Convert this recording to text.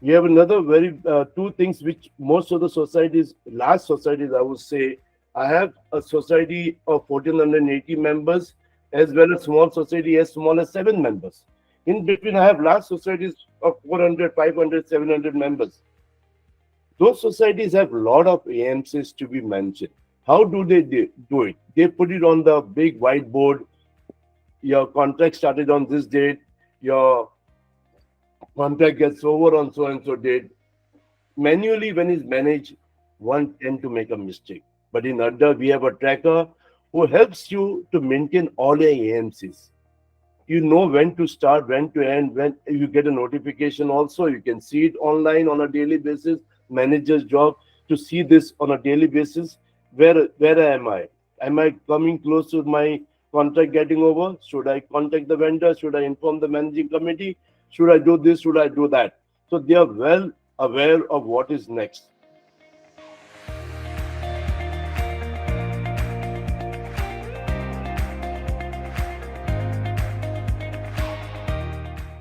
We have another very two things which most of the societies, large societies, I would say. I have a society of 1480 members as well as small society as small as 7 members. In between, I have large societies of 400, 500, 700 members. Those societies have a lot of AMCs to be mentioned. How do they do it? They put it on the big whiteboard. Your contract started on this date. Your contract gets over on so and so date. Manually, when it's managed, one tend to make a mistake. But in ADDA, we have a tracker who helps you to maintain all your AMCs. You know when to start, when to end, when you get a notification also. You can see it online on a daily basis. Manager's job to see this on a daily basis. Where am I? Am I coming close to my contract getting over? Should I contact the vendor? Should I inform the managing committee? Should I do this? Should I do that? So they are well aware of what is next.